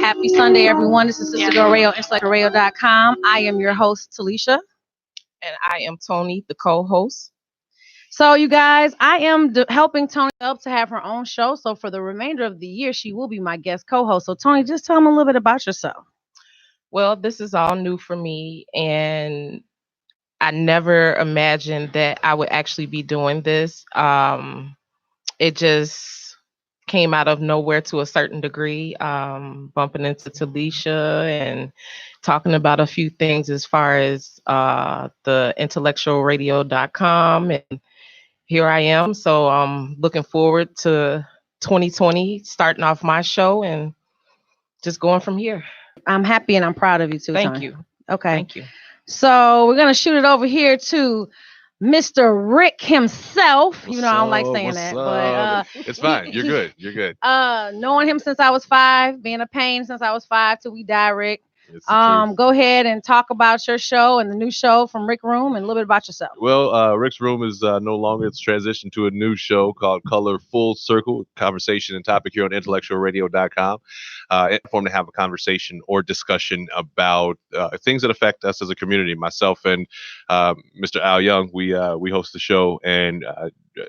Happy Sunday, everyone. This is Sister Girl Radio, IntellectualRadio.com. I am your host, Talisha. And I am Tony, the co-host. So, you guys, I am helping Tony up to have her own show. So, for the remainder of the year, she will be my guest co-host. So, Tony, just tell them a little bit about yourself. Well, this is all new for me, and I never imagined that I would actually be doing this. It just came out of nowhere to a certain degree, bumping into Talisha and talking about a few things as far as the IntellectualRadio.com, and here I am. So I'm looking forward to 2020, starting off my show and just going from here. I'm happy and I'm proud of you too, Thank Tony. you. Okay. Thank you. So we're going to shoot it over here to Mr. Rick himself. I don't like saying that, but it's fine. You're good. You're good. Knowing him since I was 5, being a pain since I was 5 till we die, Rick. Go ahead and talk about your show and the new show from Rick Room and a little bit about yourself. Well, Rick's Room is no longer. It's transitioned to a new show called Color Full Circle, conversation and topic here on IntellectualRadio.com. Platform to have a conversation or discussion about things that affect us as a community. Myself and Mr. Al Young, we host the show and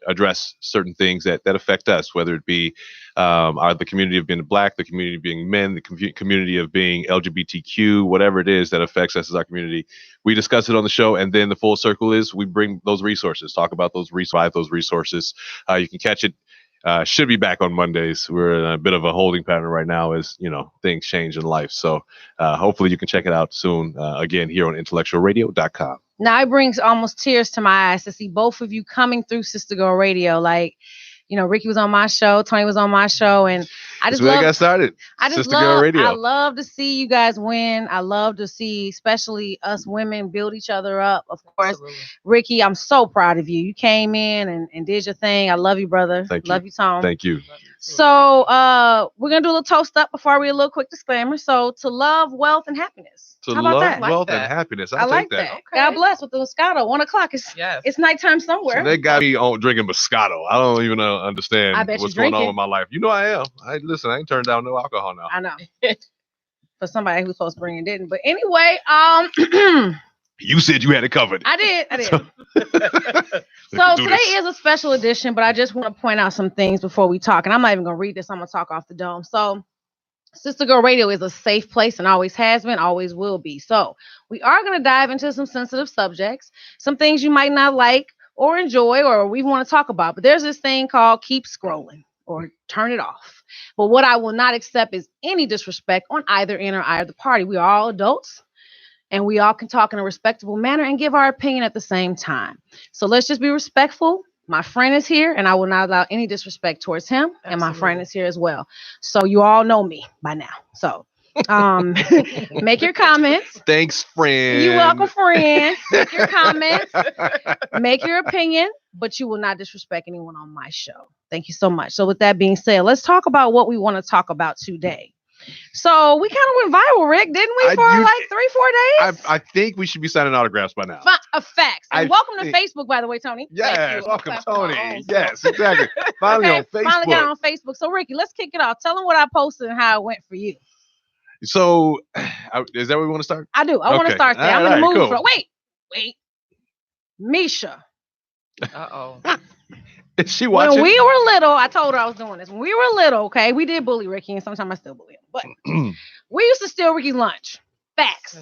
address certain things that affect us, whether it be the community of being Black, the community of being men, the community of being LGBTQ, whatever it is that affects us as our community. We discuss it on the show, and then the full circle is we bring those resources, talk about those resources. You can catch it. Should be back on Mondays. We're in a bit of a holding pattern right now as, things change in life. So hopefully you can check it out soon, again, here on IntellectualRadio.com. Now it brings almost tears to my eyes to see both of you coming through Sister Girl Radio. Like, Ricky was on my show, Tony was on my show, and I just got started. Girl Radio. I love to see you guys win. I love to see, especially us women, build each other up. Of course, absolutely. Ricky, I'm so proud of you. You came in and did your thing. I love you, brother. Love you, Tom. Thank you. So we're gonna do a little toast up before we a little quick disclaimer. So to love, wealth, and happiness. To How about love, that? wealth, and happiness. I like that. Okay. God bless with the Moscato. 1:00. It's nighttime somewhere. So they got me on drinking Moscato. I don't even understand what's going on with my life. I am. I ain't turned down no alcohol now. I know. For somebody who's supposed to bring it didn't. But anyway, you said you had it covered. I did. So today is a special edition, but I just want to point out some things before we talk. And I'm not even going to read this. I'm going to talk off the dome. So Sister Girl Radio is a safe place and always has been, always will be. So we are going to dive into some sensitive subjects, some things you might not like or enjoy or we want to talk about. But there's this thing called keep scrolling or turn it off. But what I will not accept is any disrespect on either end or either party. We are all adults. And we all can talk in a respectable manner and give our opinion at the same time. So let's just be respectful. My friend is here, and I will not allow any disrespect towards him. Absolutely. And my friend is here as well. So you all know me by now. So make your comments. Thanks, friend. You're welcome, friend. Make your comments. Make your opinion, but you will not disrespect anyone on my show. Thank you so much. So with that being said, let's talk about what we want to talk about today. So we kind of went viral, Rick, didn't we, for 3-4 days? I think we should be signing autographs by now. Facts. And welcome to Facebook, by the way, Tony. Yes, welcome, Tony. Yes, exactly. Finally on Facebook. Finally got on Facebook. So, Ricky, let's kick it off. Tell them what I posted and how it went for you. So, is that where we want to start? I do. I want to start there. I'm going to move. Cool. Wait. Misha. Uh-oh. Is she watching? When we were little, I told her I was doing this. When we were little, okay, we did bully Ricky, and sometimes I still bully him. But we used to steal Ricky's lunch. Facts.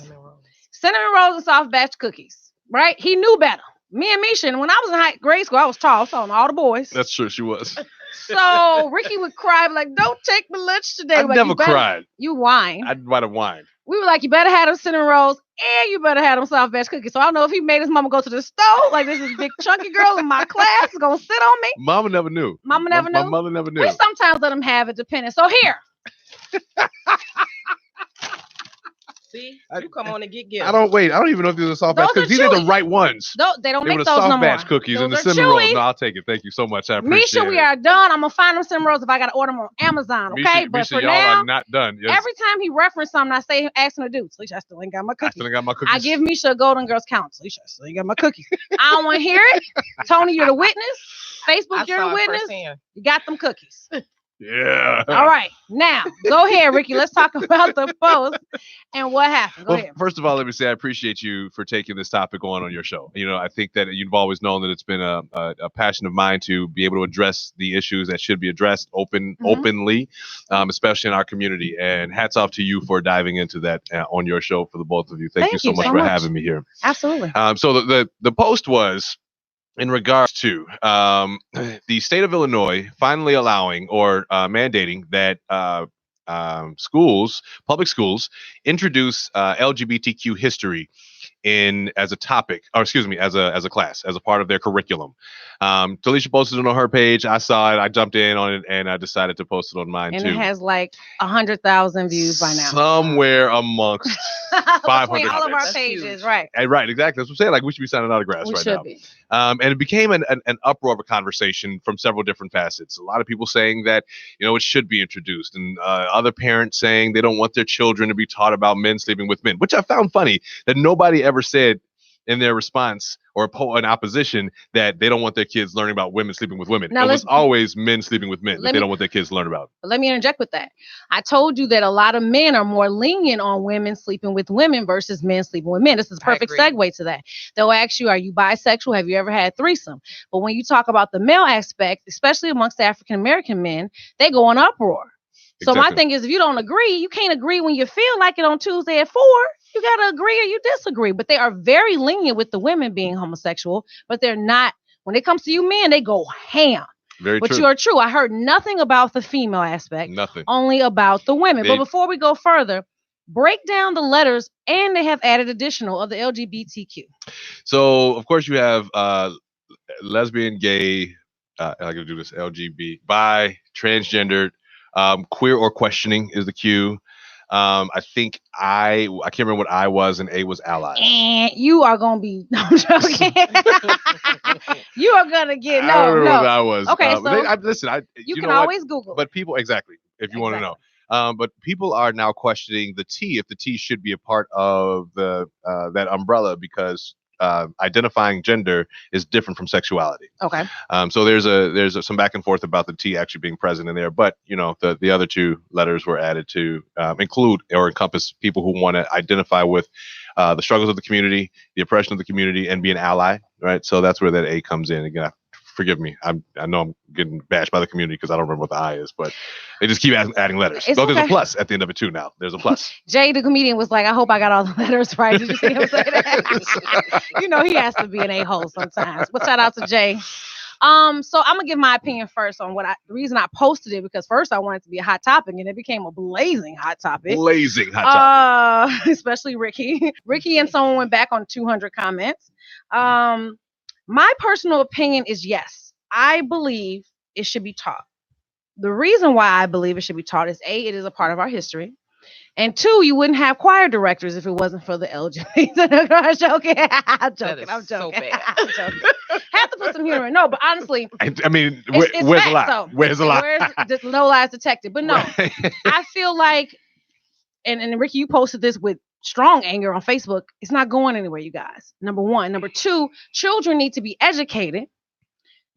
Cinnamon rolls and soft batch cookies. Right? He knew better. Me and Misha, and when I was in grade school, I was tall, so all the boys. That's true, she was. So Ricky would cry, like, "Don't take my lunch today." I never cried. You whined. I might have whined. We were like, "You better have them cinnamon rolls, and you better have them soft batch cookies." So I don't know if he made his mama go to the stove, like this is big chunky girl in my class is gonna sit on me. Mama never knew. My mother never knew. We sometimes let them have it, depending. So here. See, you come on and get gifts. I don't even know if these are soft batch cookies. These are the right ones. They don't make were the those soft no more. batch cookies those and the cinnamon rolls. No, I'll take it. Thank you so much. I appreciate it. Misha, we are done. I'm gonna find them cinnamon rolls if I gotta order them on Amazon. Okay, Misha, but for y'all now, are not done. Yes. Every time he referenced something, I say, ask him to do. Talisha, I still ain't got my cookies. I give Misha a Golden Girls count. Talisha, I still ain't got my cookies. I don't want to hear it. Tony, you're the witness. Facebook, you're the witness. You got them cookies. Yeah. All right. Now, go ahead, Ricky. Let's talk about the post and what happened. Go ahead. First of all, let me say I appreciate you for taking this topic on your show. I think that you've always known that it's been a passion of mine to be able to address the issues that should be addressed openly, especially in our community. And hats off to you for diving into that on your show for the both of you. Thank you so much for having me here. Absolutely. So the post was in regards to the state of Illinois finally allowing or mandating that public schools, introduce LGBTQ history as a topic, or excuse me, as a class, as a part of their curriculum. Talisha posted it on her page. I saw it. I jumped in on it, and I decided to post it on mine too. And it has like 100,000 views by now. Somewhere amongst 500 between all of our pages, right? Right, exactly. That's what I'm saying. Like, we should be signing autographs right now. Be. And it became an uproar of a conversation from several different facets. A lot of people saying that, it should be introduced, and other parents saying they don't want their children to be taught about men sleeping with men, which I found funny that nobody ever said in their response or in opposition that they don't want their kids learning about women sleeping with women. Now, it was always men sleeping with men that they don't want their kids to learn about. Let me interject with that. I told you that a lot of men are more lenient on women sleeping with women versus men sleeping with men. This is a perfect segue to that. They'll ask you, are you bisexual? Have you ever had threesome? But when you talk about the male aspect, especially amongst African-American men, they go in uproar. So my thing is, if you don't agree, you can't agree when you feel like it on Tuesday at 4. You got to agree or you disagree. But they are very lenient with the women being homosexual, but they're not. When it comes to you men, they go ham. Very but true. You are true. I heard nothing about the female aspect. Nothing. Only about the women. But before we go further, break down the letters, and they have added additional of the LGBTQ. So, of course, you have lesbian, gay, I gotta do this, LGBT, bi, transgendered, queer or questioning is the Q. I think I can't remember what I was, and A was allies. And you are gonna be I'm joking. You are gonna get I don't remember what I was. Okay, so listen, you can always Google. But people if you want to know. But people are now questioning the T, if the T should be a part of the that umbrella, because identifying gender is different from sexuality. Okay. So there's some back and forth about the T actually being present in there, but the other two letters were added to include or encompass people who want to identify with the struggles of the community, the oppression of the community, and be an ally. Right. So that's where that A comes in. Again, forgive me. I know I'm getting bashed by the community because I don't remember what the I is, but they just keep adding letters. So there's a plus at the end of it too now. There's a plus. Jay, the comedian, was like, I hope I got all the letters right. Did you see him say that? He has to be an a-hole sometimes. But shout out to Jay. So I'm going to give my opinion first on the reason I posted it, because first I wanted it to be a hot topic, and it became a blazing hot topic. Especially Ricky. Ricky and someone went back on 200 comments. My personal opinion is yes, I believe it should be taught. The reason why I believe it should be taught is A, it is a part of our history. And 2, you wouldn't have choir directors if it wasn't for the LGBT. I'm joking. I'm joking. So bad. I'm joking. Have to put some humor in. No, but honestly, I mean, where's a lot? So, where's a lot? Where's no lies detected? But no, I feel like, and Ricky, you posted this with strong anger on Facebook. It's not going anywhere, you guys. Number 1. Number 2, children need to be educated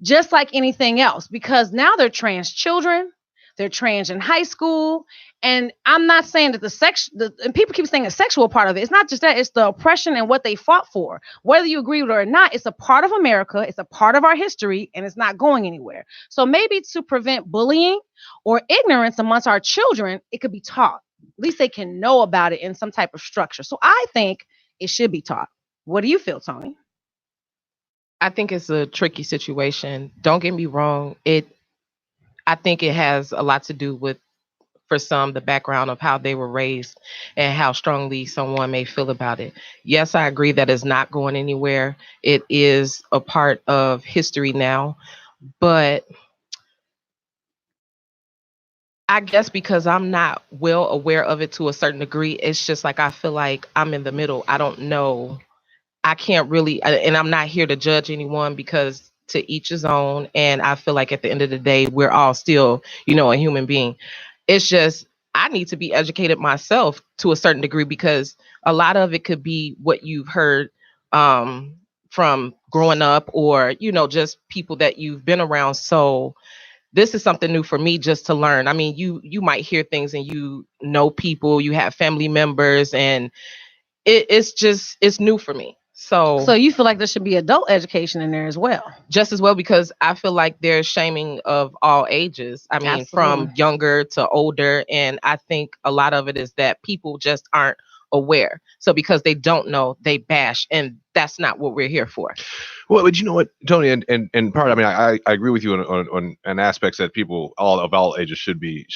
just like anything else, because now they're trans children. They're trans in high school. And I'm not saying that and people keep saying the sexual part of it. It's not just that, it's the oppression and what they fought for. Whether you agree with it or not, it's a part of America. It's a part of our history, and it's not going anywhere. So maybe to prevent bullying or ignorance amongst our children, it could be taught. At least they can know about it in some type of structure. So I think it should be taught. What do you feel, Tony? I think it's a tricky situation. Don't get me wrong. I think it has a lot to do with, for some, the background of how they were raised and how strongly someone may feel about it. Yes, I agree that it's not going anywhere. It is a part of history now, but I guess because I'm not well aware of it to a certain degree, it's just like I feel like I'm in the middle. I don't know. I can't really, and I'm not here to judge anyone, because to each his own. And I feel like at the end of the day, we're all still, a human being. It's just, I need to be educated myself to a certain degree, because a lot of it could be what you've heard from growing up, or, just people that you've been around. So this is something new for me just to learn. I mean, you might hear things and you know people, you have family members, and it's new for me. So you feel like there should be adult education in there as well? Just as well, because I feel like there's shaming of all ages. I mean, Absolutely. from younger to older. And I think a lot of it is that people just aren't aware. So because they don't know, they bash. And that's not what we're here for. Well, but you know what, Tony, and part. I mean, I agree with you on aspects that people of all ages should be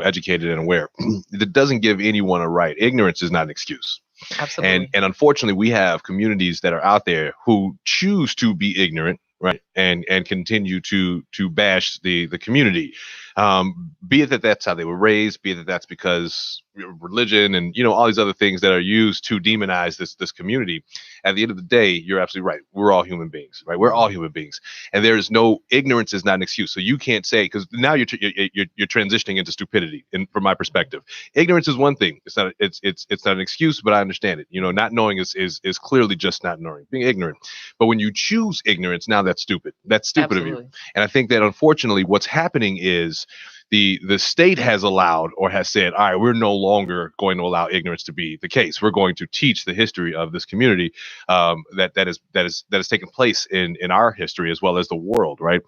educated and aware. That doesn't give anyone a right. Ignorance is not an excuse. Absolutely. And unfortunately, we have communities that are out there who choose to be ignorant, right, and continue to bash the community. Be it that that's how they were raised, be it that that's because religion and all these other things that are used to demonize this community. At the end of the day, you're absolutely right. We're all human beings, right? We're all human beings, and there is no ignorance is not an excuse. So you can't say, because now you're transitioning into stupidity. And from my perspective, ignorance is one thing. It's not not an excuse, but I understand it. Not knowing is clearly just not knowing, being ignorant. But when you choose ignorance, now that's stupid. That's stupid of you. And I think that unfortunately, what's happening is the state has allowed or has said, all right, we're no longer going to allow ignorance to be the case. We're going to teach the history of this community that has taken place in our history as well as the world, right?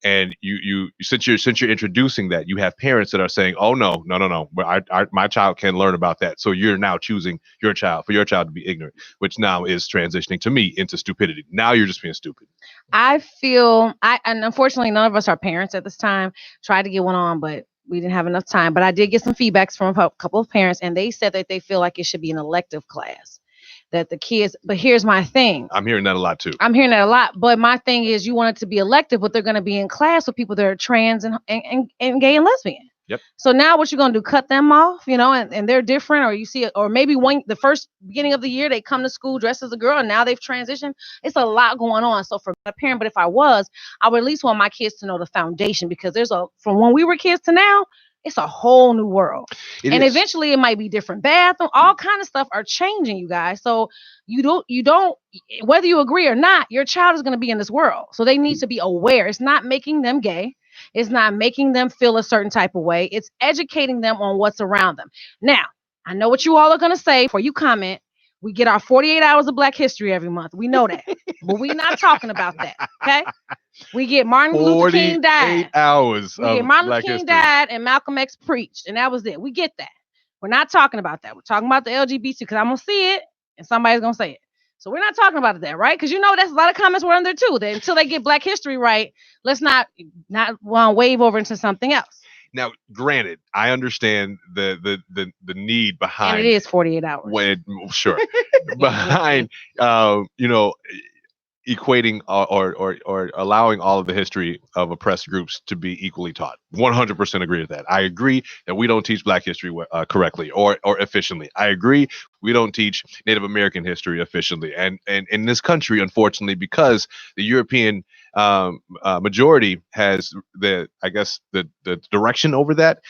And you since you're introducing that, you have parents that are saying, oh no, my child can learn about that. So you're now choosing your child to be ignorant, which now is transitioning to me into stupidity. Now you're just being stupid. I feel and unfortunately none of us are parents at this time. Tried to get one on, but we didn't have enough time. But I did get some feedbacks from a couple of parents, and they said that they feel like it should be an elective class. That the kids, but here's my thing. I'm hearing that a lot too. But my thing is, you want it to be elective, but they're going to be in class with people that are trans and gay and lesbian. Yep. So now what you're going to do, cut them off, and they're different, or you see it, or maybe the first beginning of the year, they come to school dressed as a girl and now they've transitioned. It's a lot going on. So for a parent, but if I would at least want my kids to know the foundation, because from when we were kids to now, it's a whole new world. Eventually it might be different bathroom, all kind of stuff are changing, you guys. So you don't, whether you agree or not, your child is going to be in this world. So they need to be aware. It's not making them gay. It's not making them feel a certain type of way. It's educating them on what's around them. Now, I know what you all are going to say before you comment. We get our 48 hours of Black History every month. We know that. But we're not talking about that. Okay? We get Martin Luther King died. 48 hours. We get Martin Luther King died and Malcolm X preached. And that was it. We get that. We're not talking about that. We're talking about the LGBT, because I'm going to see it and somebody's going to say it. So we're not talking about that, right? Because that's a lot of comments were on there too. That until they get Black History right, let's not wave over into something else. Now, granted, I understand the need behind. And it is 48 hours. Sure. Behind, equating or allowing all of the history of oppressed groups to be equally taught. 100% agree with that. I agree that we don't teach Black history correctly or efficiently. I agree we don't teach Native American history efficiently. And in this country, unfortunately, because the European majority has the direction over that,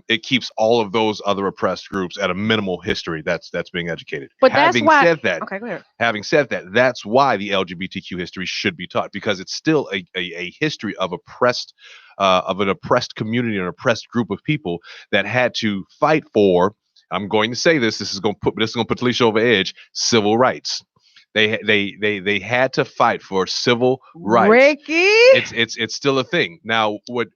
it keeps all of those other oppressed groups at a minimal history that's being educated. But having said that, okay, go ahead. Having said that, that's why the LGBTQ history should be taught, because it's still a history of an oppressed community, an oppressed group of people that had to fight for. I'm going to say this. This is going to put Talisha over edge. Civil rights. They had to fight for civil rights. Ricky, it's still a thing. Now, what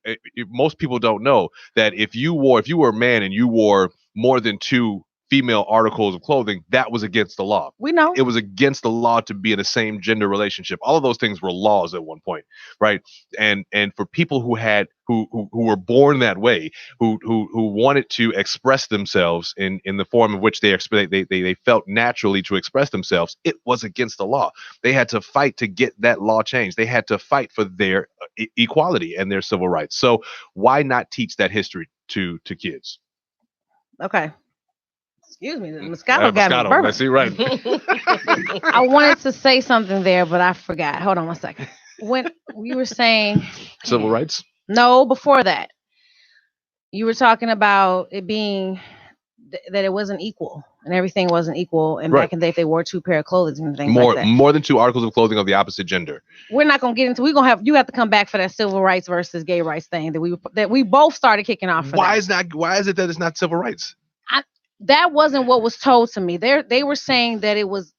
most people don't know, that if you were a man and you wore more than 2 female articles of clothing, that was against the law. We know it was against the law to be in the same gender relationship. All of those things were laws at one point, right? And for people who were born that way, who wanted to express themselves in the form of which they felt naturally to express themselves, it was against the law. They had to fight to get that law changed. They had to fight for their equality and their civil rights. So why not teach that history to kids? Okay. Excuse me, the Moscato got me bourbon. I see, right. I wanted to say something there, but I forgot. Hold on one second. When you were saying civil rights? No, before that. You were talking about it being that it wasn't equal and everything wasn't equal. And back in the day, if they wore 2 pair of clothes and things like that. More than 2 articles of clothing of the opposite gender. We're not gonna get into. You have to come back for that civil rights versus gay rights thing that we both started kicking off. Why is it that it's not civil rights? That wasn't what was told to me. They were saying that it was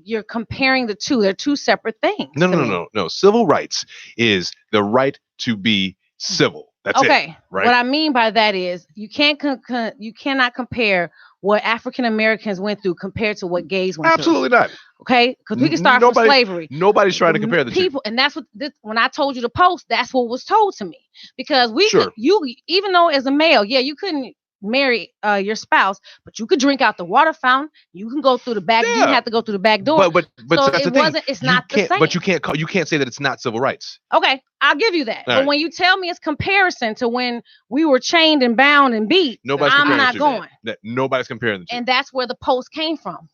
you're comparing the two. They're 2 separate things. No. Civil rights is the right to be civil. That's okay. It, right? What I mean by that is you cannot compare what African Americans went through compared to what gays went through. Absolutely not. Okay, because we can start from slavery. Nobody's trying to compare the people, two. and that's what when I told you to post, that's what was told to me. Because you even though as a male, you couldn't marry your spouse, but you could drink out the water fountain. You can go through the back. You didn't have to go through the back door. But so that's it wasn't. It's not the same. But you can't say that it's not civil rights. Okay, I'll give you that. All but when you tell me it's comparison to when we were chained and bound and beat, I'm not going. Nobody's comparing the two. And that's where the post came from.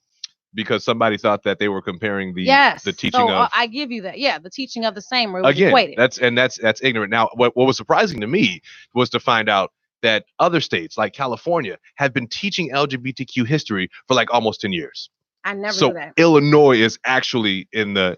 Because somebody thought that they were comparing the teaching of. I give you that. Yeah, the teaching of the same. Where again, equated. that's ignorant. Now, what was surprising to me was to find out that other states like California have been teaching LGBTQ history for like almost 10 years. I never knew that. Illinois is actually in the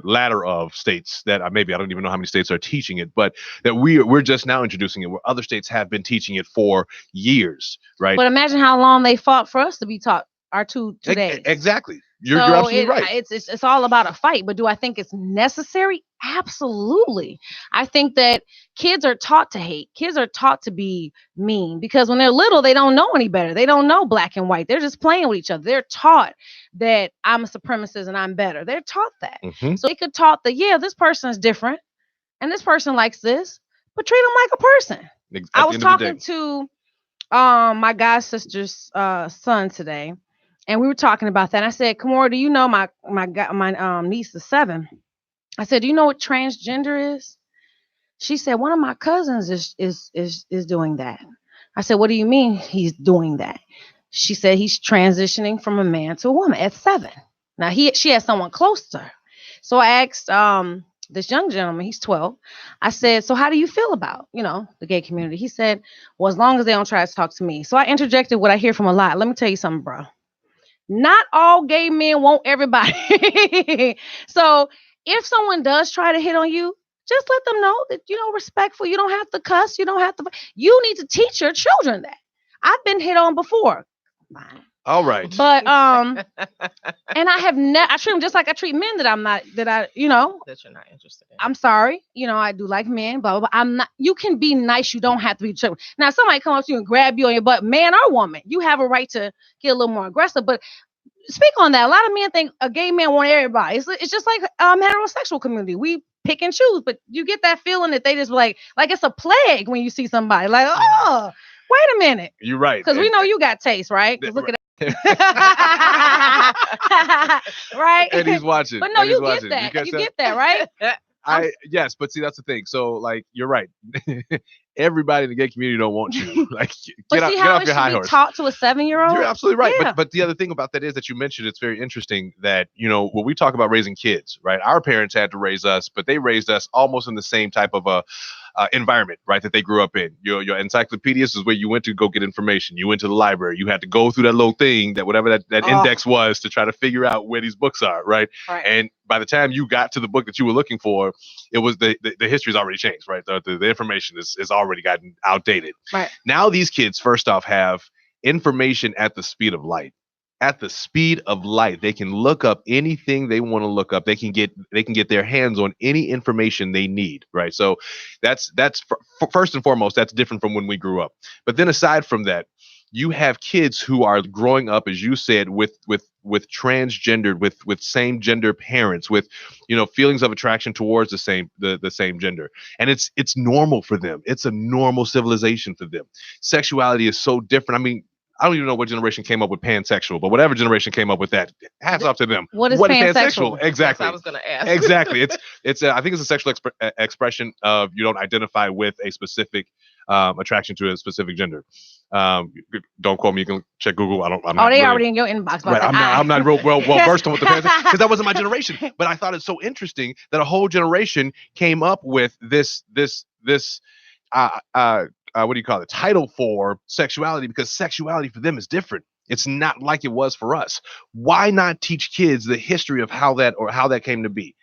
ladder of states that maybe I don't even know how many states are teaching it, but that we're just now introducing it, where other states have been teaching it for years, right? But imagine how long they fought for us to be taught our two days. Exactly. You're absolutely right. It's all about a fight, but do I think it's necessary? Absolutely. I think that kids are taught to hate. Kids are taught to be mean because when they're little, they don't know any better. They don't know black and white. They're just playing with each other. They're taught that I'm a supremacist and I'm better. They're taught that. Mm-hmm. So they could taught that, this person is different and this person likes this, but treat them like a person. I was talking to my god sister's son today. And we were talking about that. And I said, Kamora, do you know my niece is 7? I said, do you know what transgender is? She said, one of my cousins is doing that. I said, what do you mean he's doing that? She said he's transitioning from a man to a woman at 7. Now she has someone close to her. So I asked this young gentleman, he's 12. I said, so how do you feel about, the gay community? He said, well, as long as they don't try to talk to me. So I interjected what I hear from a lot. Let me tell you something, bro. Not all gay men want everybody. So if someone does try to hit on you, just let them know that, respectful. You don't have to cuss. You don't have to. You need to teach your children that. I've been hit on before. Fine. All right. But and I have I treat them just like I treat men that that you're not interested in. I'm sorry. I do like men, blah, blah, blah. I'm not. You can be nice. You don't have to be children. Now, somebody come up to you and grab you on your butt, man or woman, you have a right to get a little more aggressive. But speak on that. A lot of men think a gay man want everybody. It's just like heterosexual community. We pick and choose, but you get that feeling that they just like it's a plague when you see somebody like, oh, wait a minute. You're right. Because we know you got taste, right? Look at right. And he's watching. But no, you get that. You get that, right? Yes, but see, that's the thing. So, like, you're right. Everybody in the gay community don't want you. Like, get off your high horse. Talk to a 7-year-old. You're absolutely right. Yeah. But the other thing about that is that you mentioned, it's very interesting that, when we talk about raising kids, right? Our parents had to raise us, but they raised us almost in the same type of a environment, right, that they grew up in. Your encyclopedias is where you went to go get information. You went to the library. You had to go through that little thing, that whatever that index was, to try to figure out where these books are, right? And by the time you got to the book that you were looking for, it was the history's already changed, right? The information is already gotten outdated. Right. Now these kids, first off, have information at the speed of light. At the speed of light, they can look up anything they want to look up. They can get their hands on any information they need, right? So that's first and foremost, that's different from when we grew up. But then aside from that, you have kids who are growing up, as you said, with transgendered, with same gender parents, with feelings of attraction towards the same gender, and it's normal for them. It's a normal civilization for them. Sexuality is so different. I mean, I don't even know what generation came up with pansexual, but whatever generation came up with that, hats off to them. What is pansexual? Exactly. I was going to ask. Exactly. It's I think it's a sexual expression of you don't identify with a specific attraction to a specific gender. Don't quote me. You can check Google. They already in your inbox. Right. I'm not real well versed on what the pansexual, because that wasn't my generation. But I thought it's so interesting that a whole generation came up with this title for sexuality, because sexuality for them is different. It's not like it was for us. Why not teach kids the history of how that came to be,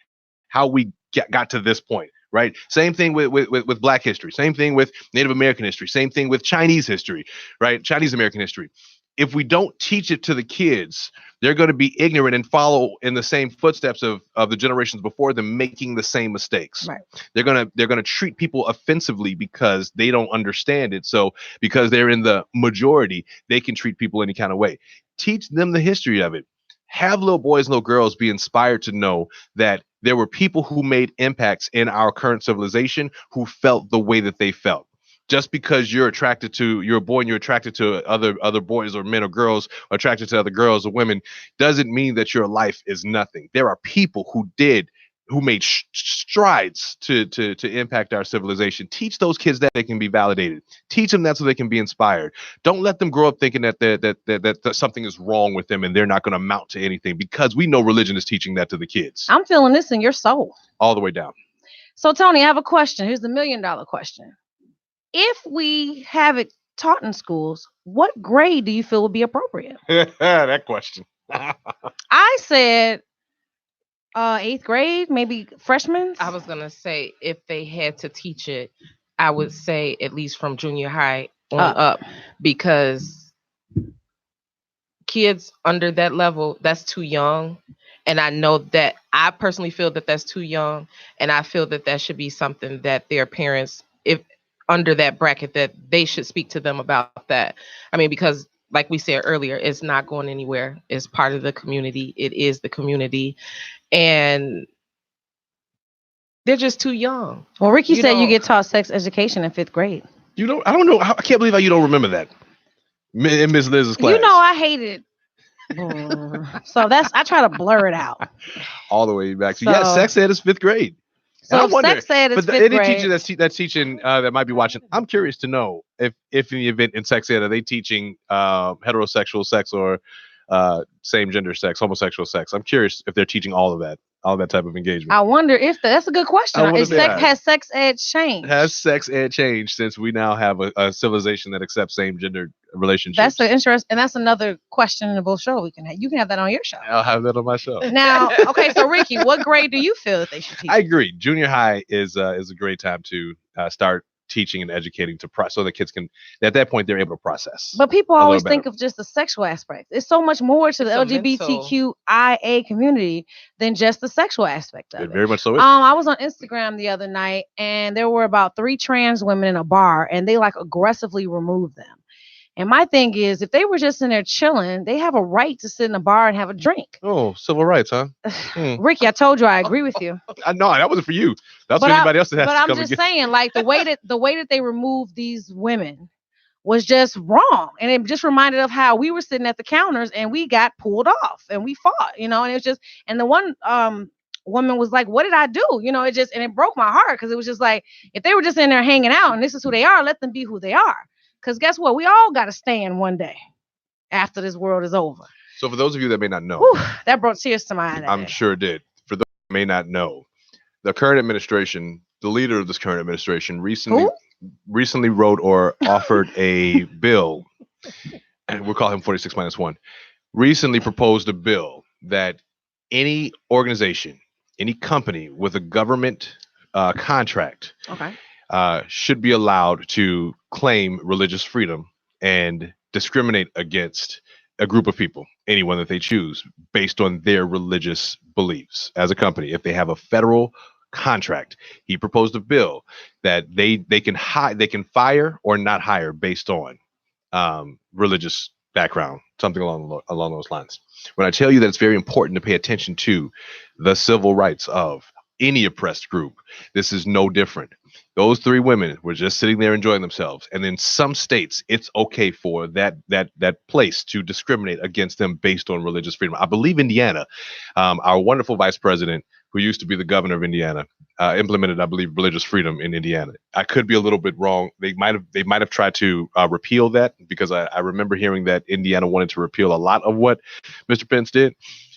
how we got to this point, right? Same thing with Black history, same thing with Native American history, same thing with Chinese history, right? Chinese American history. If we don't teach it to the kids, they're going to be ignorant and follow in the same footsteps of the generations before them, making the same mistakes. Right. They're gonna treat people offensively because they don't understand it. So because they're in the majority, they can treat people any kind of way. Teach them the history of it. Have little boys and little girls be inspired to know that there were people who made impacts in our current civilization who felt the way that they felt. Just because you're a boy and you're attracted to other boys or men or girls, or attracted to other girls or women, doesn't mean that your life is nothing. There are people who made strides to impact our civilization. Teach those kids that they can be validated. Teach them that so they can be inspired. Don't let them grow up thinking that something is wrong with them and they're not going to amount to anything, because we know religion is teaching that to the kids. I'm feeling this in your soul. All the way down. So, Tony, I have a question. Here's the $1 million question. If we have it taught in schools, what grade do you feel would be appropriate? That question. I said 8th grade, maybe freshmen. I was gonna say, if they had to teach it, I would say at least from junior high on up, because kids under that level, that's too young. And I know that I personally feel that that's too young, and I feel that that should be something that their parents, if under that bracket, that they should speak to them about that. I mean, because like we said earlier, it's not going anywhere. It's part of the community. It is the community. And they're just too young. Well, Ricky said you get taught sex education in 5th grade. I don't know. I can't believe how you don't remember that in Miss Liz's class. You know, I hated so I try to blur it out. All the way back. So yeah, sex ed is 5th grade. So sex ed is 5th grade. Any teacher that's teaching that might be watching, I'm curious to know if in the event in sex ed, are they teaching heterosexual sex or same gender sex, homosexual sex? I'm curious if they're teaching all that type of engagement. I wonder if that's a good question. Has sex ed changed? Has sex ed changed since we now have a civilization that accepts same gender relationships? That's the interest, and that's another questionable show we can have. You can have that on your show. I'll have that on my show. Now, okay, so Ricky, what grade do you feel that they should teach? I agree. Junior high is a great time to start teaching and educating so the kids can, at that point, they're able to process. But people always think of just the sexual aspect. There's so much more to the LGBTQIA community than just the sexual aspect of it. Very much so. I was on Instagram the other night, and there were about 3 trans women in a bar, and they aggressively removed them. And my thing is, if they were just in there chilling, they have a right to sit in a bar and have a drink. Oh, civil rights, huh? Ricky, I told you I agree with you. No, that wasn't for you. That's for anybody else that has to come. But I'm just saying, like, the way that they removed these women was just wrong. And it just reminded of how we were sitting at the counters and we got pulled off and we fought, and it was just, and the one woman was like, what did I do? It broke my heart, because it was just like, if they were just in there hanging out and this is who they are, let them be who they are. Because guess what? We all got to stand one day after this world is over. So for those of you that may not know, that brought tears to my eyes. I'm sure it did. For those who may not know, the current administration, the leader of this current administration recently wrote or offered a bill, and we'll call him 46-1, recently proposed a bill that any organization, any company with a government contract should be allowed to claim religious freedom and discriminate against a group of people, anyone that they choose, based on their religious beliefs as a company. If they have a federal contract, he proposed a bill that they can fire or not hire based on religious background, something along those lines. When I tell you that it's very important to pay attention to the civil rights of any oppressed group, this is no different. Those 3 women were just sitting there enjoying themselves. And in some states, it's okay for that place to discriminate against them based on religious freedom. I believe Indiana, our wonderful vice president, who used to be the governor of Indiana, implemented, I believe, religious freedom in Indiana. I could be a little bit wrong. They might have tried to repeal that, because I remember hearing that Indiana wanted to repeal a lot of what Mr. Pence did.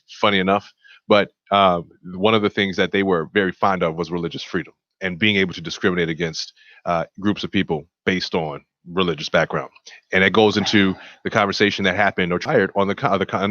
Funny enough. But one of the things that they were very fond of was religious freedom and being able to discriminate against groups of people based on religious background. And it goes into the conversation that happened or tried on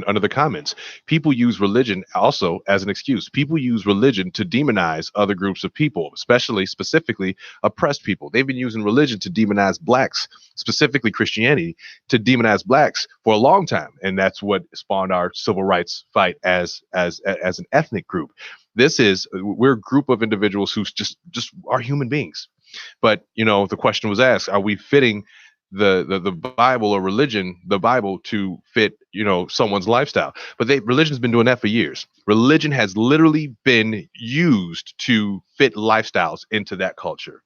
under the comments. People use religion also as an excuse. People use religion to demonize other groups of people, specifically oppressed people. They've been using religion to demonize blacks, specifically Christianity, to demonize blacks for a long time. And that's what spawned our civil rights fight as an ethnic group. We're a group of individuals who just are human beings. But, the question was asked, are we fitting the Bible or religion, the Bible, to fit, someone's lifestyle? But religion's been doing that for years. Religion has literally been used to fit lifestyles into that culture.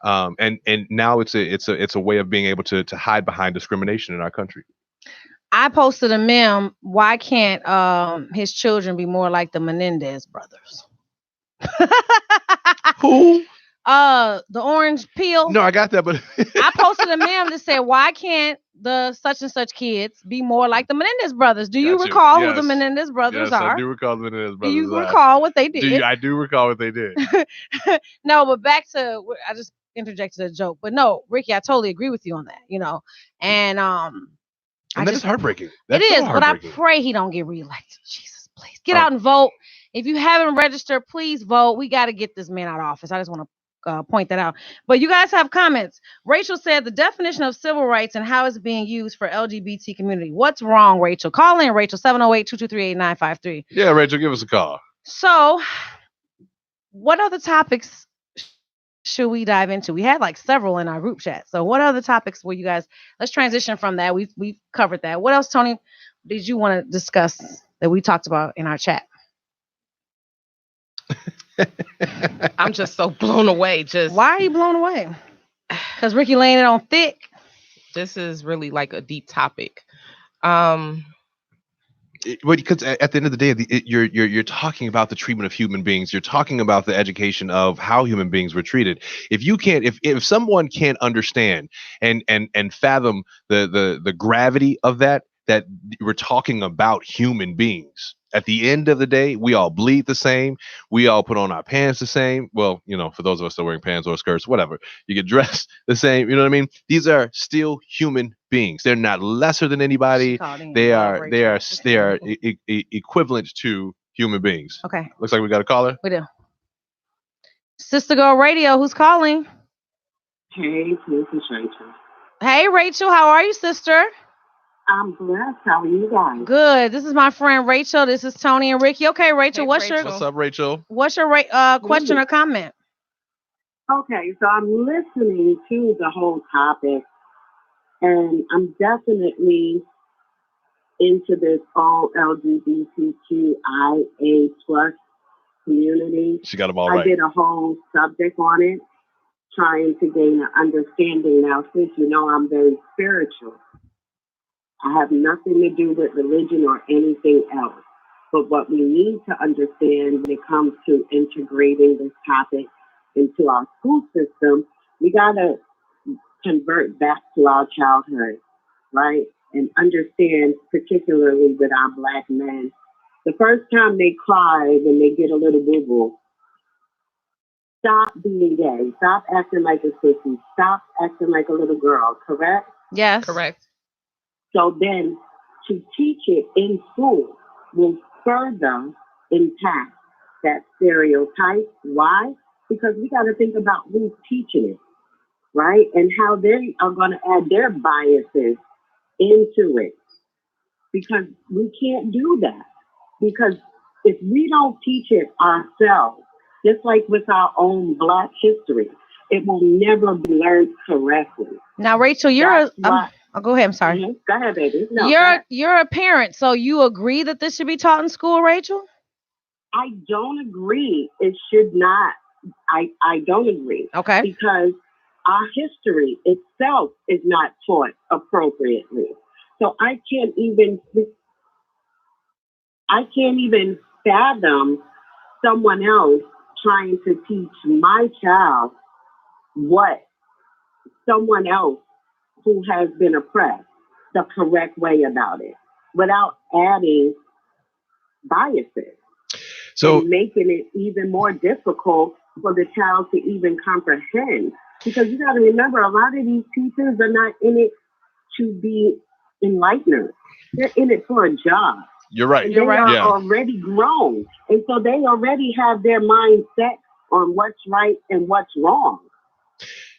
And now it's a way of being able to hide behind discrimination in our country. I posted a meme. Why can't his children be more like the Menendez brothers? Who? The orange peel. No, I got that, but I posted a meme that said, "Why can't the such and such kids be more like the Menendez brothers?" Do you recall who the Menendez brothers are? Yes, I do recall the Menendez brothers. Do you recall what they did? I do recall what they did. No, but back to, I just interjected a joke, but no, Ricky, I totally agree with you on that. And that is heartbreaking. It is, but I pray he don't get reelected. Jesus, please get out and vote. If you haven't registered, please vote. We got to get this man out of office. I just want to point that out. But you guys have comments. Rachel said the definition of civil rights and how it's being used for LGBT community. What's wrong, Rachel? Call in, Rachel, 708-223-8953. Yeah, Rachel, give us a call. So what other topics should we dive into? We had like several in our group chat. So what other topics will you guys, let's transition from that. We've covered that. What else, Tony, did you want to discuss that we talked about in our chat? I'm just so blown away. Why are you blown away? Because Ricky laying it on thick. This is really like a deep topic. Because at the end of the day, you're talking about the treatment of human beings. You're talking about the education of how human beings were treated. If someone can't understand and fathom the gravity of that we're talking about human beings. At the end of the day, we all bleed the same. We all put on our pants the same. Well, for those of us that are wearing pants or skirts, whatever, you get dressed the same. You know what I mean? These are still human beings. They're not lesser than anybody. They are equivalent to human beings. Okay. Looks like we got a caller. We do. Sister Girl Radio, who's calling? Hey, this is Rachel. Hey, Rachel, how are you, sister? I'm blessed. How are you guys? Good. This is my friend Rachel. This is Tony and Ricky. Okay, Rachel, what's up, Rachel? What's your question or comment? Okay, so I'm listening to the whole topic, and I'm definitely into this whole LGBTQIA plus community. She got them all right. I did a whole subject on it, trying to gain an understanding. Now, since I'm very spiritual, I have nothing to do with religion or anything else. But what we need to understand when it comes to integrating this topic into our school system, we got to convert back to our childhood, right? And understand, particularly with our Black men, the first time they cry when they get a little boo-boo, stop being gay. Stop acting like a sissy. Stop acting like a little girl, correct? Yes. Correct. So then to teach it in school will further impact that stereotype. Why? Because we got to think about who's teaching it, right? And how they are going to add their biases into it. Because we can't do that. Because if we don't teach it ourselves, just like with our own Black history, it will never be learned correctly. Now, Rachel, you're go ahead. I'm sorry. Mm-hmm. Go ahead, baby. No, you're a parent, so you agree that this should be taught in school, Rachel? I don't agree. It should not. I don't agree. Okay. Because our history itself is not taught appropriately. So I can't even fathom someone else trying to teach my child what someone else who has been oppressed, the correct way about it, without adding biases. So and making it even more difficult for the child to even comprehend Because you got to remember, a lot of these teachers are not in it to be enlighteners. They're in it for a job. You're right. And they are already grown. And so they already have their mind set on what's right and what's wrong.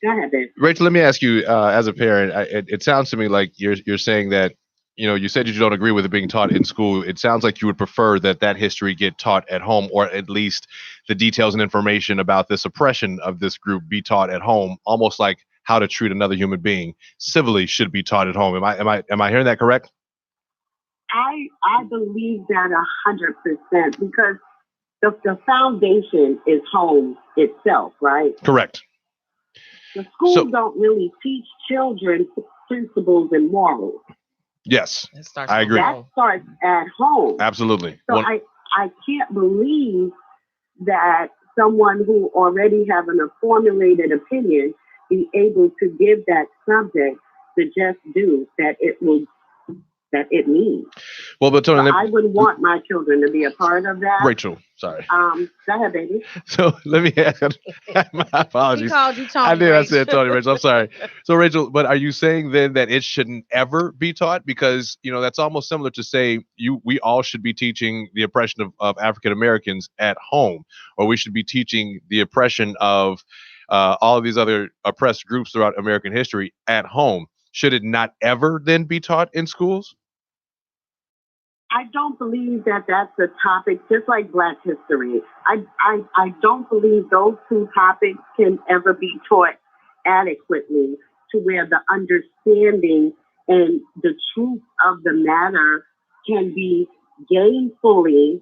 Go ahead, Ben. Rachel, let me ask you, as a parent, it sounds to me like you're saying that, you said you don't agree with it being taught in school. It sounds like you would prefer that history get taught at home, or at least the details and information about the suppression of this group be taught at home, almost like how to treat another human being civilly should be taught at home. Am I hearing that correct? I believe that 100%, because the foundation is home itself, right? Correct. The schools don't really teach children principles and morals. Yes, I agree. That starts at home. Absolutely. So I can't believe that someone who already have a formulated opinion be able to give that subject the just due that it needs. Well, but Tony, I wouldn't want my children to be a part of that. Rachel, sorry. Go ahead, baby. So let me ask. My apologies. He called you Tony. I did. Rachel. I said Tony. Rachel, I'm sorry. So Rachel, but are you saying then that it shouldn't ever be taught? Because that's almost similar to say we all should be teaching the oppression of African Americans at home, or we should be teaching the oppression of all of these other oppressed groups throughout American history at home. Should it not ever then be taught in schools? I don't believe that that's a topic, just like Black history. I don't believe those two topics can ever be taught adequately to where the understanding and the truth of the matter can be gainfully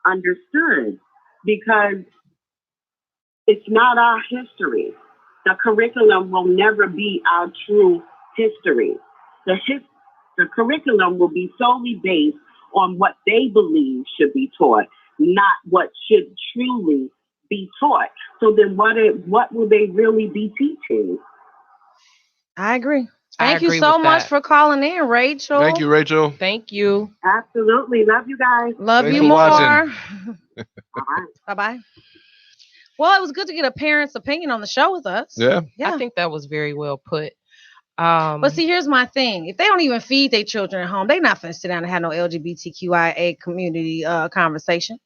understood, because it's not our history. The curriculum will never be our true history. The curriculum will be solely based on what they believe should be taught, not what should truly be taught. So then what will they really be teaching? I agree. Thank you so much for calling in, Rachel. Thank you, Rachel. Thank you. Absolutely. Love you guys. Love Thanks you for more. watching. Bye-bye. Bye-bye. Well, it was good to get a parent's opinion on the show with us. Yeah. I think that was very well put. But see, here's my thing. If they don't even feed their children at home, they're not finna sit down and have no LGBTQIA community conversation.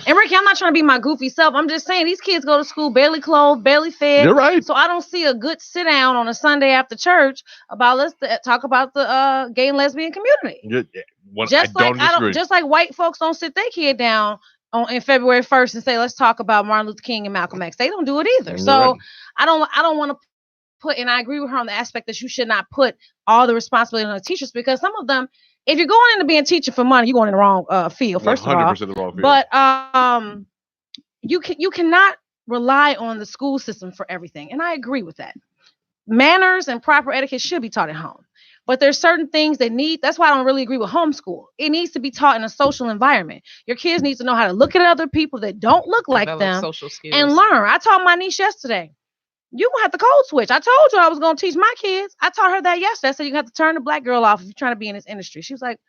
And Ricky, I'm not trying to be my goofy self. I'm just saying these kids go to school barely clothed, barely fed. You're right. So I don't see a good sit down on a Sunday after church about let's talk about the gay and lesbian community. Just like white folks don't sit their kid down in February 1st and say let's talk about Martin Luther King and Malcolm X. They don't do it either. So right. I don't want to put, and I agree with her on the aspect that you should not put all the responsibility on the teachers, because some of them, if you're going into being teaching for money, you're going in the wrong field, first of all. The wrong field. But you cannot rely on the school system for everything. And I agree with that. Manners and proper etiquette should be taught at home. But there's certain things that's why I don't really agree with homeschool. It needs to be taught in a social environment. Your kids need to know how to look at other people that don't look like them social skills. And learn. I told my niece yesterday, you're going to have to code switch. I told you I was going to teach my kids. I taught her that yesterday. I said, you have to turn the black girl off if you're trying to be in this industry. She was like,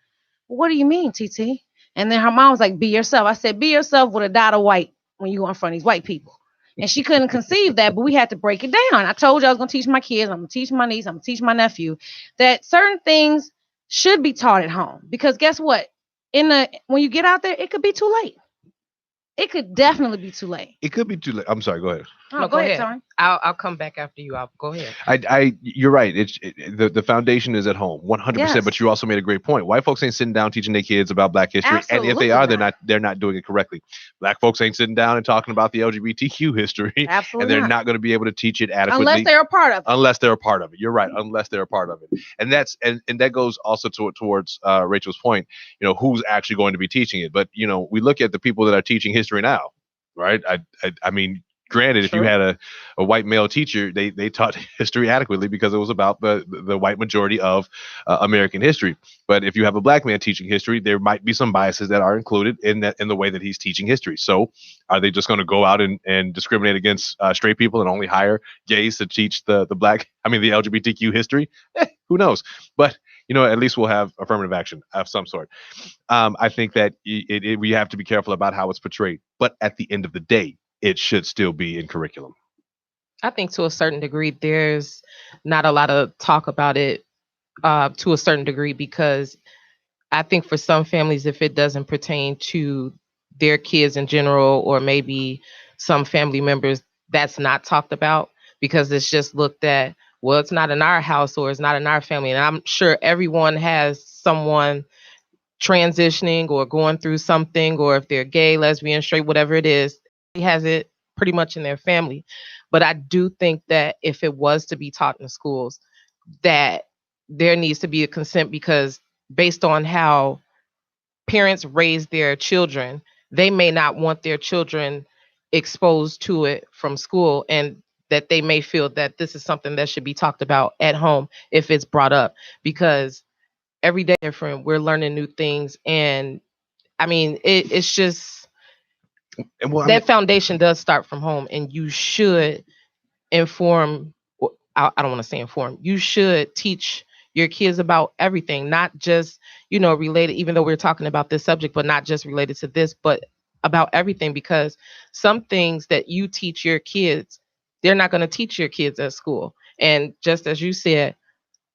well, what do you mean, TT? And then her mom was like, be yourself. I said, be yourself with a dot of white when you go in front of these white people. And she couldn't conceive that, but we had to break it down. I told you I was going to teach my kids. I'm going to teach my niece. I'm going to teach my nephew that certain things should be taught at home. Because guess what? When you get out there, it could be too late. It could definitely be too late. It could be too late. I'm sorry. Go ahead. No, go ahead, Tony. I'll come back after you. Go ahead. You're right. The foundation is at home, 100%. Yes. But you also made a great point. White folks ain't sitting down teaching their kids about Black history, Absolutely and if they are, not. they're not doing it correctly. Black folks ain't sitting down and talking about the LGBTQ history, Absolutely and they're not going to be able to teach it adequately unless they're a part of it. Unless they're a part of it. You're right. Unless they're a part of it, and that goes also towards Rachel's point. Who's actually going to be teaching it? But we look at the people that are teaching history now. Right. I mean, granted, if you had a white male teacher, they taught history adequately because it was about the white majority of American history. But if you have a Black man teaching history, there might be some biases that are included in the way that he's teaching history. So are they just going to go out and discriminate against straight people and only hire gays to teach the LGBTQ history? Who knows? But at least we'll have affirmative action of some sort. I think that we have to be careful about how it's portrayed. But at the end of the day, it should still be in curriculum. I think to a certain degree, there's not a lot of talk about it to a certain degree, because I think for some families, if it doesn't pertain to their kids in general, or maybe some family members, that's not talked about because it's just looked at, well, it's not in our house or it's not in our family. And I'm sure everyone has someone transitioning or going through something, or if they're gay, lesbian, straight, whatever it is, he has it pretty much in their family. But I do think that if it was to be taught in schools, that there needs to be a consent, because based on how parents raise their children, they may not want their children exposed to it from school, and that they may feel that this is something that should be talked about at home if it's brought up, because every day different, we're learning new things. And I mean, it's just that foundation does start from home, and you should inform, I don't want to say inform, you should teach your kids about everything, not just, related, even though we're talking about this subject, but not just related to this, but about everything, because some things that you teach your kids, they're not going to teach your kids at school. And just as you said,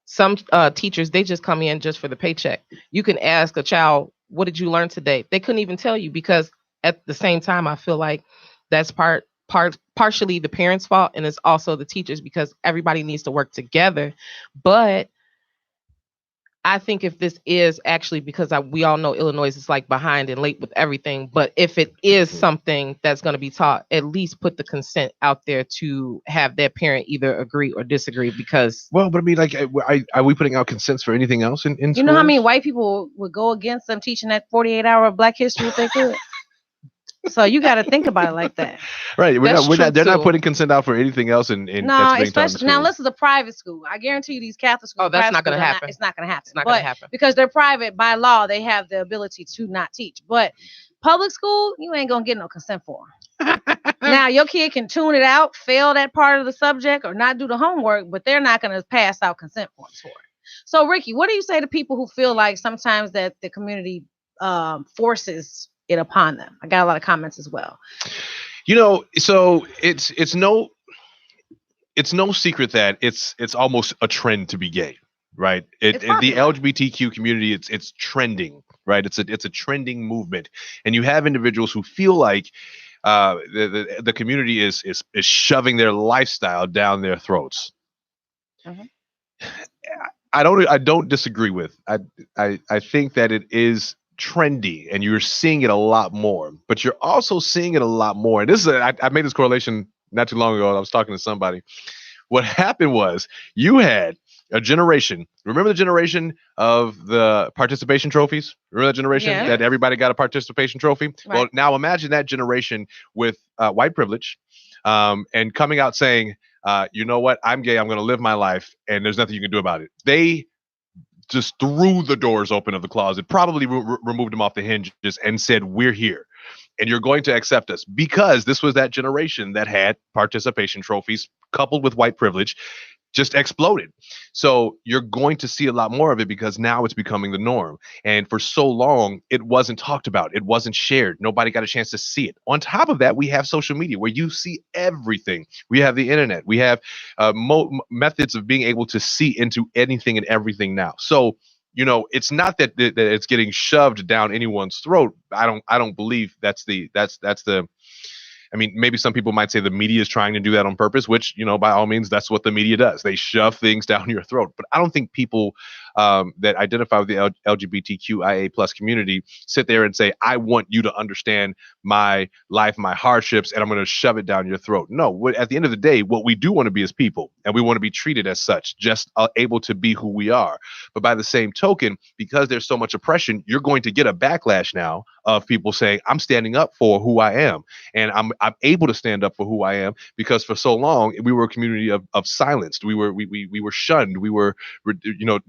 some teachers, they just come in just for the paycheck. You can ask a child, what did you learn today? They couldn't even tell you, because at the same time, I feel like that's partially the parents' fault, and it's also the teachers, because everybody needs to work together. But I think if this is actually, because we all know Illinois is like behind and late with everything, but if it is something that's going to be taught, at least put the consent out there to have that parent either agree or disagree. Because, well, but I mean, like, are we putting out consents for anything else in schools? You know how many white people would go against them teaching that 48-hour of Black history if they could? So you got to think about it like that. Right. They're not putting consent out for anything else in no, especially now. This is a private school. I guarantee you, these Catholic schools. Oh, that's not going to happen. It's not going to happen. It's not going to happen because they're private by law. They have the ability to not teach. But public school, you ain't gonna get no consent for them. Now your kid can tune it out, fail that part of the subject, or not do the homework, but they're not going to pass out consent forms for it. So, Ricky, what do you say to people who feel like sometimes that the community forces it upon them? I got a lot of comments as well. So it's no secret that it's almost a trend to be gay, right? The LGBTQ community, it's trending, right? It's a trending movement, and you have individuals who feel like the community is shoving their lifestyle down their throats. Mm-hmm. I don't disagree with. I think that it is trendy, and you're seeing it a lot more, but you're also seeing it a lot more. And this is I made this correlation not too long ago. I was talking to somebody. What happened was you had a generation. Remember the generation of the participation trophies? Remember that generation that everybody got a participation trophy? Right. Well, now imagine that generation with white privilege, and coming out saying, you know what, I'm gay, I'm going to live my life, and there's nothing you can do about it. They just threw the doors open of the closet, probably removed them off the hinges, and said, we're here, and you're going to accept us, because this was that generation that had participation trophies coupled with white privilege just exploded. So you're going to see a lot more of it, because now it's becoming the norm. And for so long, it wasn't talked about. It wasn't shared. Nobody got a chance to see it. On top of that, we have social media where you see everything. We have the internet. We have methods of being able to see into anything and everything now. So, it's not that it's getting shoved down anyone's throat. I don't believe that's the I mean, maybe some people might say the media is trying to do that on purpose, which, by all means, that's what the media does. They shove things down your throat. But I don't think people that identify with the LGBTQIA plus community sit there and say, I want you to understand my life, my hardships, and I'm going to shove it down your throat. No, at the end of the day, what we do want to be is people, and we want to be treated as such, just able to be who we are. But by the same token, because there's so much oppression, you're going to get a backlash now of people saying, I'm standing up for who I am, and I'm able to stand up for who I am, because for so long we were a community of silenced. We were shunned. We were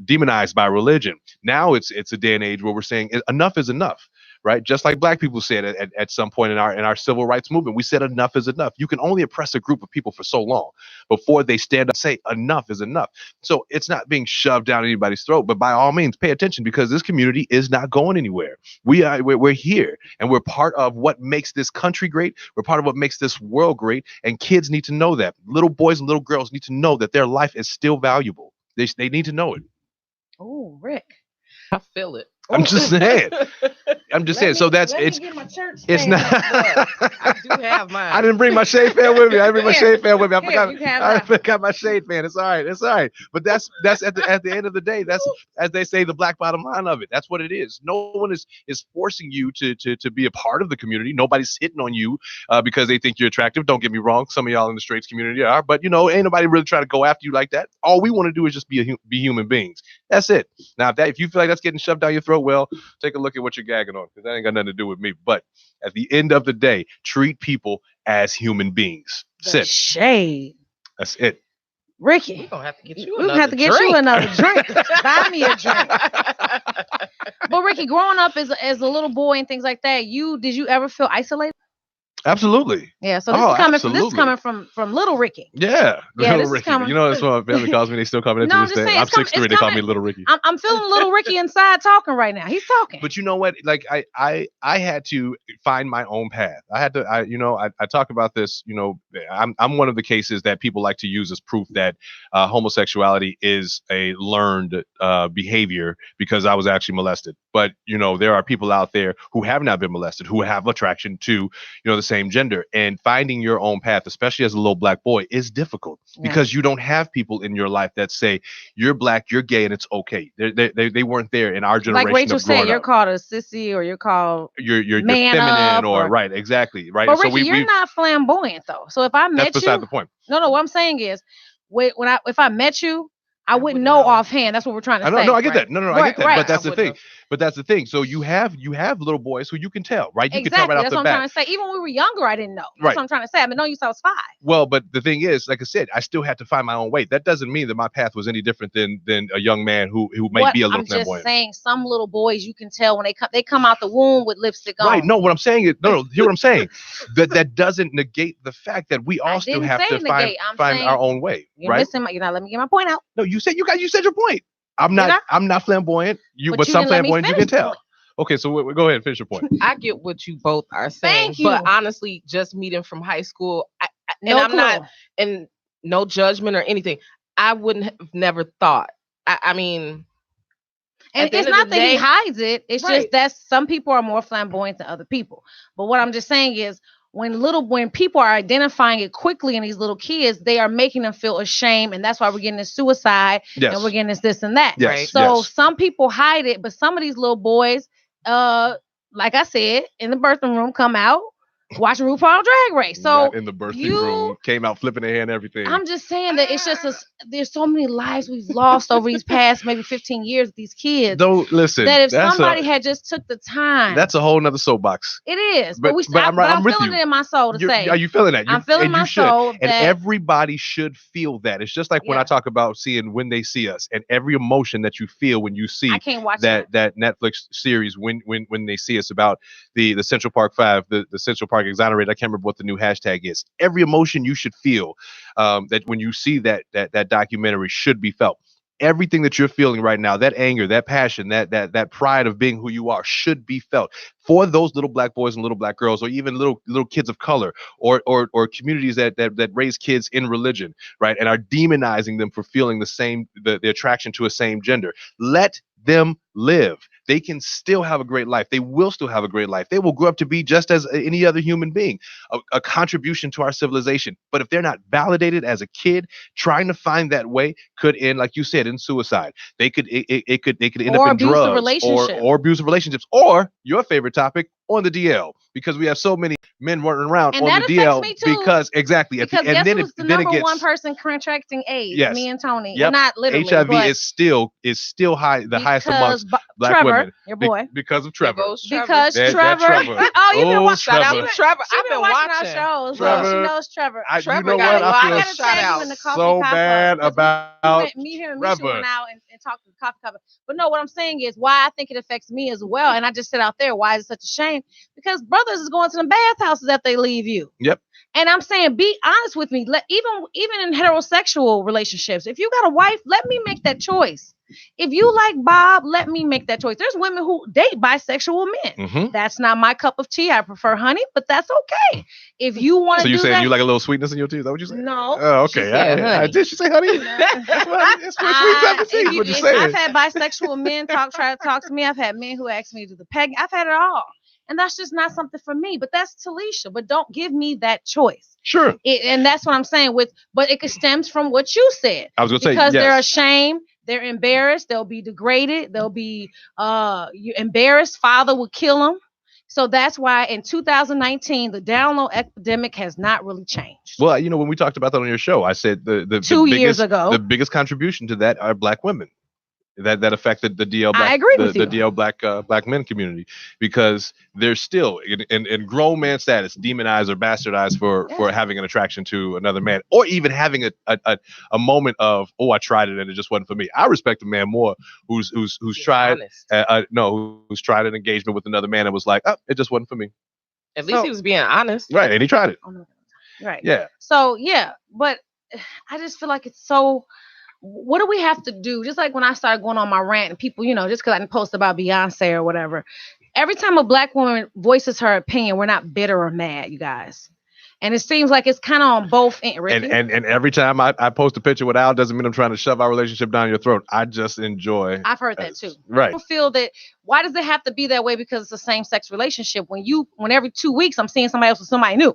demonized by religion. Now it's a day and age where we're saying enough is enough, right? Just like black people said at some point in our civil rights movement, we said enough is enough. You can only oppress a group of people for so long before they stand up and say enough is enough. So it's not being shoved down anybody's throat, but by all means, pay attention, because this community is not going anywhere. We're here, and we're part of what makes this country great. We're part of what makes this world great, and kids need to know that. Little boys and little girls need to know that their life is still valuable. They need to know it. Oh, Rick. I feel it. I'm just saying. So that's it's not. I do have mine. I didn't bring my shade fan with me. I forgot my shade fan. It's all right. But that's at the end of the day. That's, as they say, the black bottom line of it. That's what it is. No one is forcing you to be a part of the community. Nobody's hitting on you because they think you're attractive. Don't get me wrong. Some of y'all in the straight community are, but ain't nobody really trying to go after you like that. All we want to do is just be human beings. That's it. Now, if you feel like that's getting shoved down your throat, well, take a look at what you're gagging on, because that ain't got nothing to do with me. But at the end of the day, treat people as human beings. That's shade. That's it. Ricky, we're gonna have to get you another drink. Buy me a drink. But Ricky, growing up as a little boy and things like that, did you ever feel isolated? Absolutely. Yeah. So this is coming from little Ricky. Yeah. Little Ricky. That's what my family calls me. They still call me that to this day. I'm 6'3". They call me Little Ricky. I'm feeling little Ricky inside talking right now. He's talking. But you know what? Like I had to find my own path. I talk about this. I'm one of the cases that people like to use as proof that homosexuality is a learned behavior, because I was actually molested. But there are people out there who have not been molested, who have attraction to the same gender, and finding your own path, especially as a little black boy, is difficult because you don't have people in your life that say you're black, you're gay, and it's okay. They weren't there in our generation. Like Rachel said, you're called a sissy, or you're called you're feminine, or right, exactly, right. But Ricky, you're not flamboyant though. So if I met you, that's beside the point. No, what I'm saying is, if I met you, I wouldn't know offhand. That's what we're trying to say. No, I get that. No, I get that. Right. But that's the thing. So you have little boys who you can tell, right? You exactly. can tell right off the bat. That's what I'm trying to say. Even when we were younger, I didn't know. That's what I'm trying to say. I've been knowing you since I was 5. Well, but the thing is, like I said, I still had to find my own way. That doesn't mean that my path was any different than a young man who might be a little flamboyant. I'm just saying, some little boys you can tell when they come out the womb with lipstick on. Right. No, what I'm saying is, hear what I'm saying. That doesn't negate the fact that we all still have to find our own way. You're missing you're not letting me get my point out. No, you said your point. I'm not flamboyant. But some flamboyant you can tell. Okay, so go ahead and finish your point. I get what you both are saying. Thank you. But honestly, just meeting from high school, and no judgment or anything, I wouldn't have never thought. I mean, and it's not that he hides it. It's just that some people are more flamboyant than other people. But what I'm just saying is, when people are identifying it quickly in these little kids, they are making them feel ashamed, and that's why we're getting this suicide and we're getting this and that. Yes. Right? So some people hide it, but some of these little boys, like I said, in the birthing room, come out watching RuPaul Drag Race. So not in the birthing room, came out flipping their hair and everything. I'm just saying that it's just there's so many lives we've lost over these past maybe 15 years with these kids. Don't listen. That if somebody had just took the time, that's a whole nother soapbox. It is, but I'm feeling it in my soul to say. Are you feeling that? I'm feeling my soul. And everybody should feel that. It's just like when I talk about seeing When They See Us, and every emotion that you feel when you see that Netflix series when They See Us, about the Central Park 5, the Central Park exonerated. I can't remember what the new hashtag is. Every emotion you should feel that when you see that documentary should be felt. Everything that you're feeling right now, that anger, that passion, that pride of being who you are, should be felt for those little black boys and little black girls, or even little kids of color, or communities that raise kids in religion, right, and are demonizing them for feeling the attraction to a same gender. Let them live. They can still have a great life. They will still have a great life. They will grow up to be just as any other human being, a contribution to our civilization. But if they're not validated as a kid, trying to find that way could end, like you said, in suicide. They could end up in drugs, or abusive relationships, or your favorite topic, on the DL, because we have so many men running around And on that the affects DL me too. because exactly. Because and guess then who's it, the then it number gets one person contracting AIDS? Yes. Me and Tony. Yep. Well, not literally. HIV but is still high, the highest amongst black Trevor, women. your boy. Because of There Trevor. goes Trevor. Because That Trevor. Oh, you've been watching. Shout out Trevor. to Trevor. She's I've been been watching watching. our shows. Trevor. She knows Trevor. You Trevor know got what? a lot I of feel gotta shout tag him outs. in the coffee so cup bad club, 'cause about me, him, and Misha Trevor. went out and talked to the coffee cup. But no, what I'm saying is why I think it affects me as well. And I just sit out there. Why is it such a shame? Because brothers is going to the bathhouses that they leave you. Yep. And I'm saying, be honest with me. Even in heterosexual relationships, if you got a wife, let me make that choice. If you like Bob, let me make that choice. There's women who date bisexual men. Mm-hmm. That's not my cup of tea. I prefer honey, but that's okay. If you want to So do you saying that, you like a little sweetness in your tea? Is that what you said? no. Oh, okay. She said honey. Did she say honey? That's what sweet seventeen. What you saying? I've had bisexual men try to talk to me. I've had men who ask me to do the peg. I've had it all. And that's just not something for me. But that's Talisha. But don't give me that choice. Sure. And that's what I'm saying but it stems from what you said. I was going to say, because yes. they're ashamed. They're embarrassed. They'll be degraded. They'll be embarrassed. Father will kill them. So that's why in 2019, the download epidemic has not really changed. Well, when we talked about that on your show, I said the 2 years ago, the biggest contribution to that are black women. That affected the DL black, I agree with the you. DL black men community, because they're still in grown man status demonized or bastardized for having an attraction to another man, or even having a moment of, oh, I tried it and it just wasn't for me. I respect a man more who's tried who's tried an engagement with another man and was like, oh, it just wasn't for me. At least he was being honest, right? And he tried it, right? Yeah. So but I just feel like it's so. What do we have to do? Just like when I started going on my rant and people, just because I didn't post about Beyonce or whatever. Every time a black woman voices her opinion, we're not bitter or mad, you guys. And it seems like it's kind of on both ends. And every time I post a picture with Al, doesn't mean I'm trying to shove our relationship down your throat. I just enjoy. I've heard that too. Right. People feel that. Why does it have to be that way? Because it's a same-sex relationship. When every 2 weeks I'm seeing somebody else with somebody new.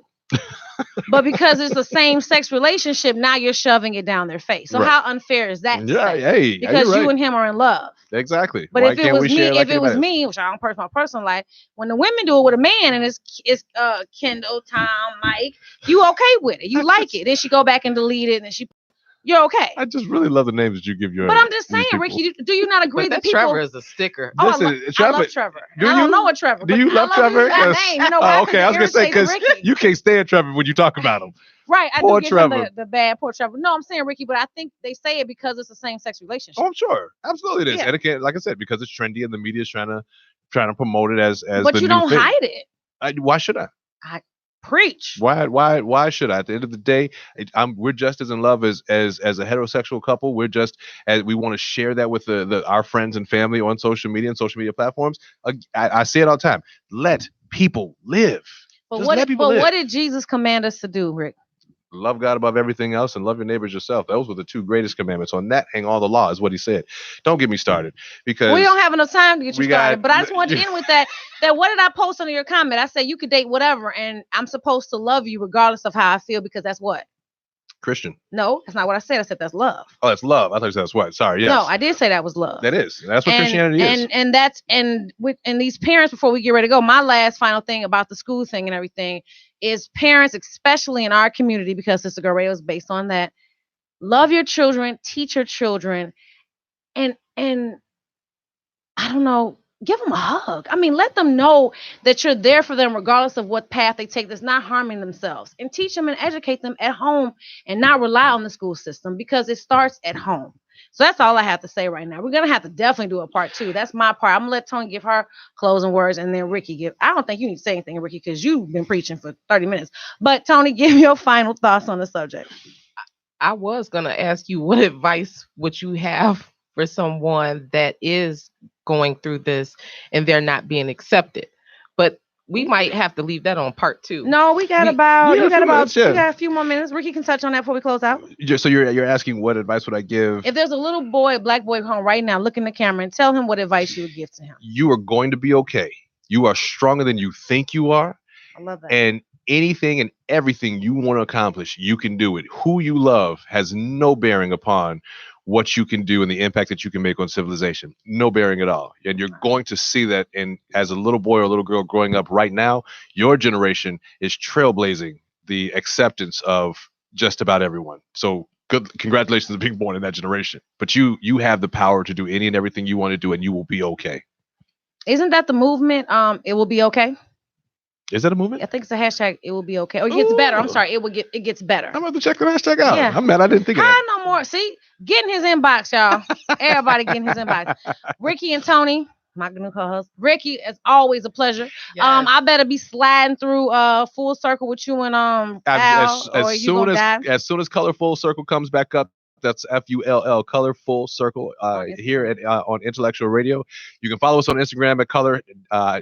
But because it's a same-sex relationship, now you're shoving it down their face. So how unfair is that? Yeah, hey, because you and him are in love. Exactly. But if it was me, which I don't personal personal life, when the women do it with a man and it's Kendall, Tom, Mike, you okay with it? You like it? Then she go back and delete it, and you're okay. I just really love the names that you give your. But I'm just saying, Ricky, do you not agree that people? Trevor is a sticker. Oh, I love Trevor. I don't know what Trevor. Do you love Trevor? Name. You know why? Okay, I was gonna say because you can't stand Trevor when you talk about him. Right, I poor do give Trevor. him the bad poor Trevor. No, I'm saying Ricky, but I think they say it because it's a same-sex relationship. Oh, I'm sure, absolutely it is, and again, like I said, because it's trendy and the media is trying to promote it as. But the you new don't thing. hide it. Why should I? Preach. Why should I? At the end of the day, we're just as in love as a heterosexual couple. We're just as we want to share that with our friends and family on social media and social media platforms. I say it all the time. Let people live. But what did Jesus command us to do, Rick? Love God above everything else and love your neighbors yourself. Those were the two greatest commandments. On that hang all the law, is what he said. Don't get me started, because we don't have enough time to get you started. But I just want to end with that. That what did I post under your comment? I said you could date whatever, and I'm supposed to love you regardless of how I feel, because that's what? Christian. No, that's not what I said. I said that's love. Oh, that's love. I thought you said that's what. Sorry. Yes. No, I did say that was love. That is. That's what Christianity is. And these parents, before we get ready to go, my last final thing about the school thing and everything is parents, especially in our community, because Sister Girl Radio is based on that. Love your children, teach your children, and I don't know, give them a hug. I mean, let them know that you're there for them regardless of what path they take that's not harming themselves, and teach them and educate them at home and not rely on the school system, because it starts at home. So that's all I have to say right now. We're going to have to definitely do a part 2. That's my part. I'm going to let Tony give her closing words, and then Ricky give. I don't think you need to say anything, Ricky, because you've been preaching for 30 minutes. But Tony, give your final thoughts on the subject. I was going to ask you, what advice would you have for someone that is going through this and they're not being accepted? But we might have to leave that on part 2. No, we got a few more minutes. Ricky can touch on that before we close out. So you're asking what advice would I give? If there's a little boy, a black boy home right now, look in the camera and tell him what advice you would give to him. You are going to be okay. You are stronger than you think you are. I love that. And anything and everything you want to accomplish, you can do it. Who you love has no bearing upon what you can do and the impact that you can make on civilization. No bearing at all. And you're going to see that as a little boy or a little girl growing up right now, your generation is trailblazing the acceptance of just about everyone. So congratulations on being born in that generation. But you have the power to do any and everything you want to do, and you will be okay. Isn't that the movement? It will be okay. Is that a movement? I think it's a hashtag. It will be okay. Or it gets better. I'm sorry. It gets better. I'm about to check the hashtag out. Yeah. I'm mad I didn't think of that. No more. See, get in his inbox, y'all. Everybody get in his inbox. Ricky and Tony, my new co-host. Ricky, it's always a pleasure. Yes. I better be sliding through Full Circle with you and Al, as soon as Color Full Circle comes back up. That's FULL, Color Full Circle, here at on Intellectual Radio. You can follow us on Instagram at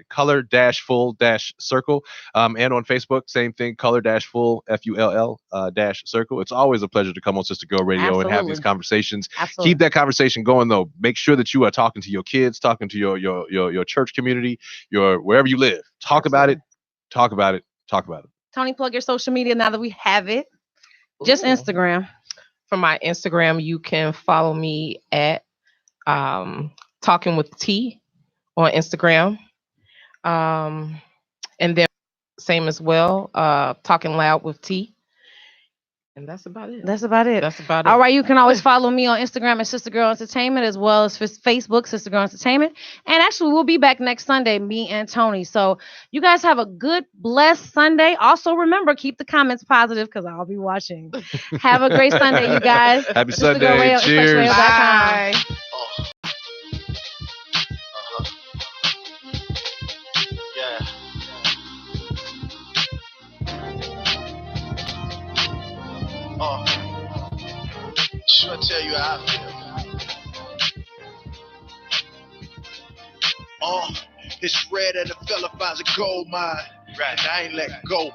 color-full-circle, and on Facebook, same thing, color-full FULL-circle. It's always a pleasure to come on Sister Girl Radio and have these conversations. Absolutely. Keep that conversation going though. Make sure that you are talking to your kids, talking to your church community, wherever you live. Talk about it. Tony, plug your social media now that we have it. Just Instagram. For my Instagram, you can follow me at Talking with T on Instagram. And then same as well, Talking Loud with T. And that's about it. All right, you can always follow me on Instagram at Sister Girl Entertainment, as well as Facebook, Sister Girl Entertainment. And actually, we'll be back next Sunday, me and Tony. So you guys have a good, blessed Sunday. Also, remember, keep the comments positive because I'll be watching. Have a great Sunday, you guys. Happy Sunday. Cheers. Bye. Sure tell you how I feel. It's rare that a fella finds a gold mine. Right. And I ain't let go.